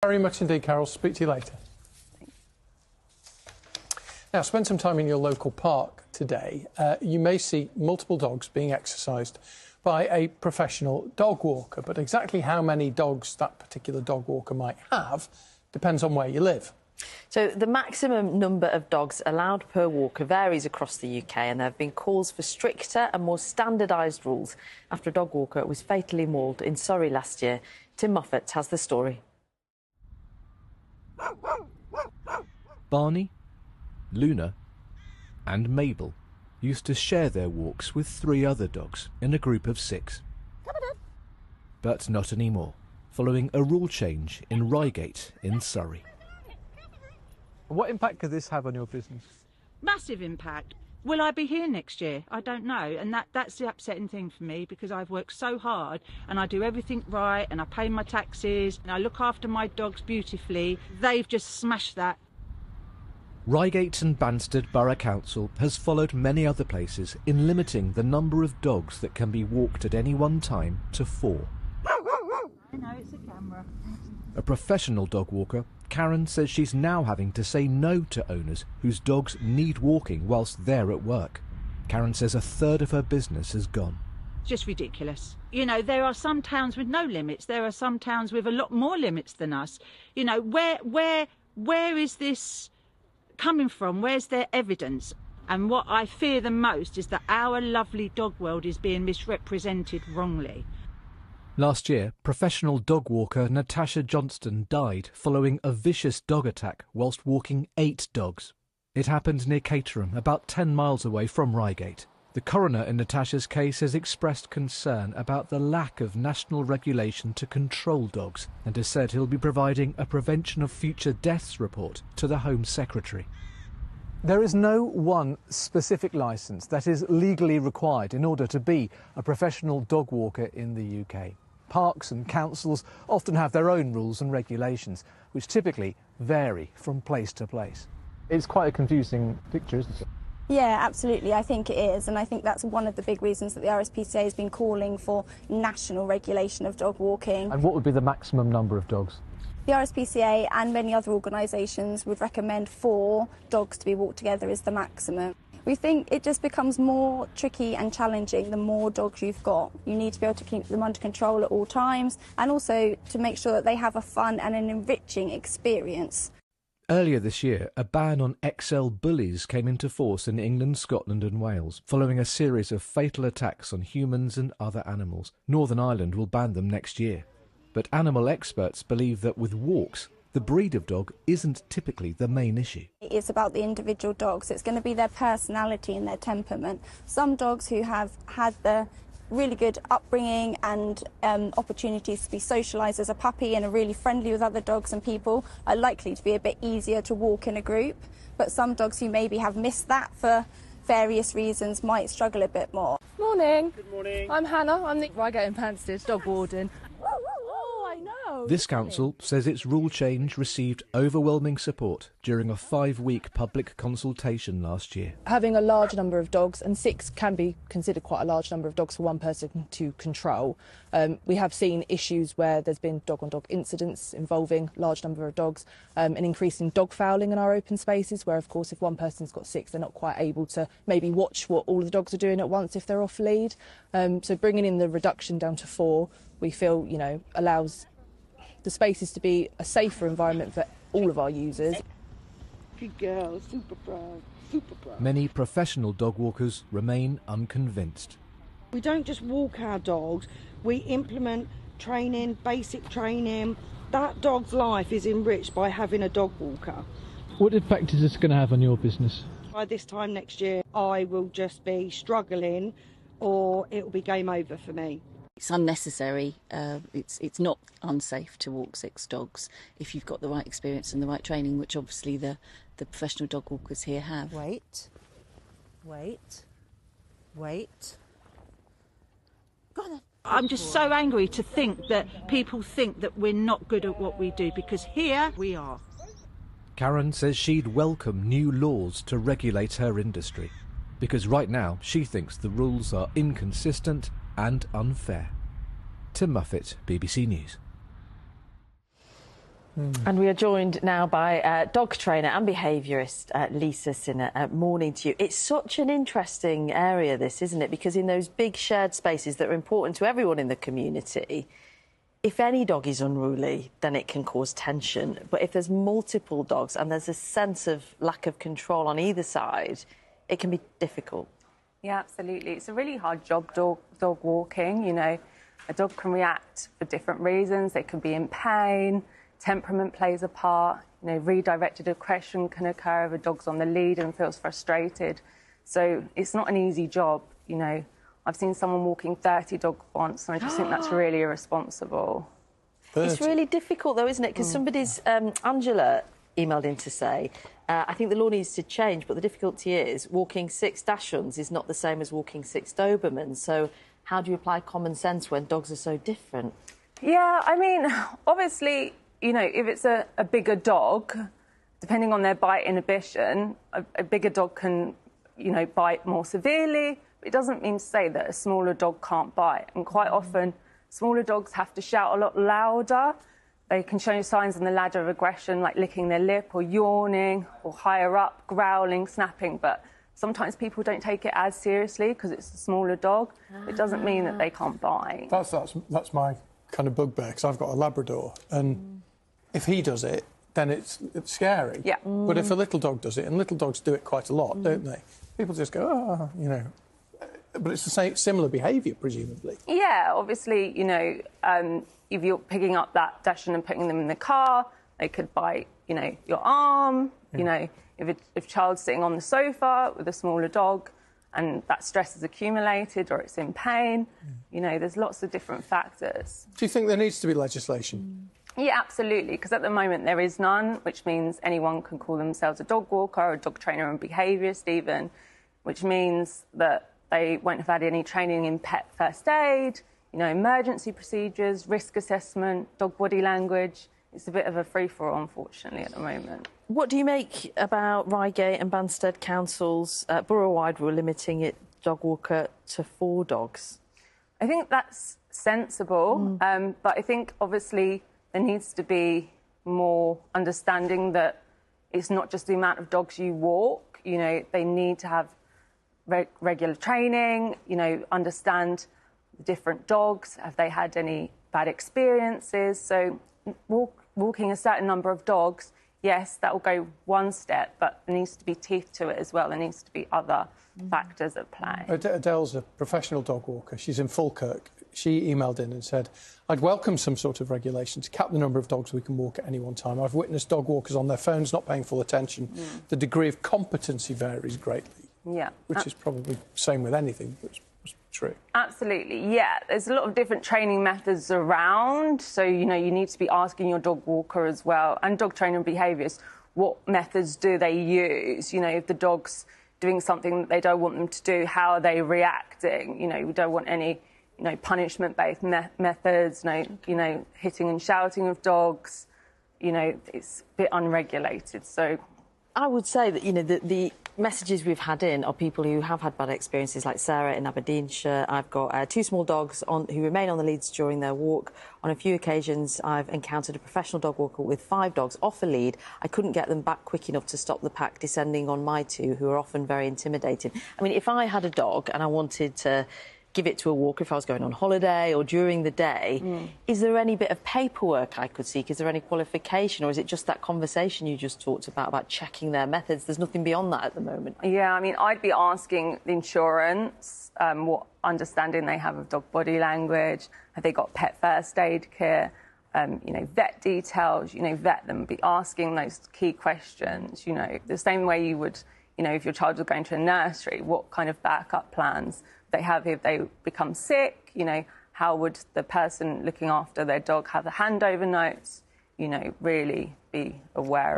very much indeed, Carol. Speak to you later. Now, spend some time in your local park today. You may see multiple dogs being exercised by a professional dog walker, but exactly how many dogs that particular dog walker might have depends on where you live. So the maximum number of dogs allowed per walker varies across the UK, and there have been calls for stricter and more standardised rules after a dog walker was fatally mauled in Surrey last year. Tim Moffat has the story. Barney, Luna and Mabel used to share their walks with 3 other dogs in a group of 6. But not anymore, following a rule change in Reigate in Surrey. What impact could this have on your business? Massive impact. Will I be here next year? I don't know, and that's the upsetting thing for me, because I've worked so hard and I do everything right and I pay my taxes and I look after my dogs beautifully. They've just smashed that. Reigate and Banstead Borough Council has followed many other places in limiting the number of dogs that can be walked at any one time to 4. I know, it's a camera. A professional dog walker, Karen says she's now having to say no to owners whose dogs need walking whilst they're at work. Karen says a third of her business has gone. It's just ridiculous. You know, there are some towns with no limits. There are some towns with a lot more limits than us. You know, where is this coming from? Where's their evidence? And what I fear the most is that our lovely dog world is being misrepresented wrongly. Last year, professional dog walker Natasha Johnston died following a vicious dog attack whilst walking 8 dogs. It happened near Caterham, about 10 miles away from Reigate. The coroner in Natasha's case has expressed concern about the lack of national regulation to control dogs and has said he'll be providing a prevention of future deaths report to the Home Secretary. There is no one specific licence that is legally required in order to be a professional dog walker in the UK. Parks and councils often have their own rules and regulations, which typically vary from place to place. It's quite a confusing picture, isn't it? Yeah, absolutely. I think it is, and I think that's one of the big reasons that the RSPCA has been calling for national regulation of dog walking. And what would be the maximum number of dogs? The RSPCA and many other organisations would recommend 4 dogs to be walked together as the maximum. We think it just becomes more tricky and challenging the more dogs you've got. You need to be able to keep them under control at all times, and also to make sure that they have a fun and an enriching experience. Earlier this year, a ban on XL bullies came into force in England, Scotland and Wales, following a series of fatal attacks on humans and other animals. Northern Ireland will ban them next year. But animal experts believe that with walks, the breed of dog isn't typically the main issue. It's about the individual dogs. It's going to be their personality and their temperament. Some dogs who have had the really good upbringing and opportunities to be socialised as a puppy and are really friendly with other dogs and people are likely to be a bit easier to walk in a group. But some dogs who maybe have missed that for various reasons might struggle a bit more. Morning. Good morning. I'm Hannah. I'm the Reigate and Banstead dog warden. Oh, I know. This council says its rule change received overwhelming support during a 5-week public consultation last year. Having a large number of dogs, and 6 can be considered quite a large number of dogs for one person to control. We have seen issues where there's been dog-on-dog incidents involving a large number of dogs, an increase in dog fouling in our open spaces, where, of course, if one person's got 6, they're not quite able to maybe watch what all the dogs are doing at once if they're off lead. So bringing in the reduction down to 4, we feel, you know, allows the spaces to be a safer environment for all of our users. Good girl, super proud, super proud. Many professional dog walkers remain unconvinced. We don't just walk our dogs, we implement training, basic training. That dog's life is enriched by having a dog walker. What impact is this going to have on your business? By this time next year, I will just be struggling, or it will be game over for me. It's unnecessary. It's not unsafe to walk 6 dogs if you've got the right experience and the right training, which obviously the professional dog walkers here have. Wait. Go on then. I'm just so angry to think that people think that we're not good at what we do, because here we are. Karen says she'd welcome new laws to regulate her industry, because right now she thinks the rules are inconsistent and unfair. Tim Moffat, BBC News. And we are joined now by dog trainer and behaviourist Lisa Sinner. Morning to you. It's such an interesting area, this, isn't it? Because in those big shared spaces that are important to everyone in the community, if any dog is unruly, then it can cause tension. But if there's multiple dogs and there's a sense of lack of control on either side, it can be difficult. Yeah, absolutely. It's a really hard job, dog walking. You know, a dog can react for different reasons. They can be in pain. Temperament plays a part. You know, redirected aggression can occur if a dog's on the lead and feels frustrated. So it's not an easy job. You know, I've seen someone walking 30 dogs once, and I just think that's really irresponsible. 30. It's really difficult, though, isn't it? Because somebody's Angela emailed in to say, I think the law needs to change, but the difficulty is walking 6 Dachshunds is not the same as walking 6 Dobermans. So how do you apply common sense when dogs are so different? Yeah, I mean, obviously, you know, if it's a bigger dog, depending on their bite inhibition, a bigger dog can, you know, bite more severely. But it doesn't mean to say that a smaller dog can't bite. And quite often, smaller dogs have to shout a lot louder. They can show signs on the ladder of aggression, like licking their lip or yawning, or higher up, growling, snapping. But sometimes people don't take it as seriously because it's a smaller dog. It doesn't mean that they can't bite. That's my kind of bugbear, because I've got a Labrador, and if he does it, then it's scary. Yeah. But if a little dog does it, and little dogs do it quite a lot, don't they? People just go, oh, you know. But it's the same, similar behaviour, presumably. Yeah, obviously, you know, if you're picking up that Dachshund and putting them in the car, they could bite, you know, your arm. You know, if a child's sitting on the sofa with a smaller dog and that stress is accumulated or it's in pain, you know, there's lots of different factors. Do you think there needs to be legislation? Yeah, absolutely, because at the moment there is none, which means anyone can call themselves a dog walker or a dog trainer and behaviourist even, which means that they won't have had any training in pet first aid, you know, emergency procedures, risk assessment, dog body language. It's a bit of a free-for-all, unfortunately, at the moment. What do you make about Reigate and Banstead Council's borough-wide rule limiting it, dog walker, to 4 dogs? I think that's sensible, but I think, obviously, there needs to be more understanding that it's not just the amount of dogs you walk. You know, they need to have regular training, you know, understand the different dogs. Have they had any bad experiences? So walking a certain number of dogs, yes, that will go one step, but there needs to be teeth to it as well. There needs to be other factors at play. Adele's a professional dog walker. She's in Falkirk. She emailed in and said, I'd welcome some sort of regulation to cap the number of dogs we can walk at any one time. I've witnessed dog walkers on their phones not paying full attention. The degree of competency varies greatly. Yeah. Which is probably the same with anything, but it's true. Absolutely, yeah. There's a lot of different training methods around. So, you know, you need to be asking your dog walker as well, and dog trainer and behaviourists, what methods do they use? You know, if the dog's doing something that they don't want them to do, how are they reacting? You know, we don't want any, you know, punishment-based methods, you know, hitting and shouting of dogs. You know, it's a bit unregulated, so... I would say that, you know, the messages we've had in are people who have had bad experiences, like Sarah in Aberdeenshire. I've got 2 small dogs who remain on the leads during their walk. On a few occasions, I've encountered a professional dog walker with 5 dogs off a lead. I couldn't get them back quick enough to stop the pack descending on my 2, who are often very intimidating. I mean, if I had a dog and I wanted to give it to a walker if I was going on holiday or during the day, is there any bit of paperwork I could seek? Is there any qualification, or is it just that conversation you just talked about checking their methods? There's nothing beyond that at the moment. Yeah, I mean, I'd be asking the insurance what understanding they have of dog body language. Have they got pet first aid kit? You know, vet details, you know, vet them, be asking those key questions, you know, the same way you would, you know, if your child was going to a nursery, what kind of backup plans they have if they become sick, you know, how would the person looking after their dog have the handover notes, you know, really be aware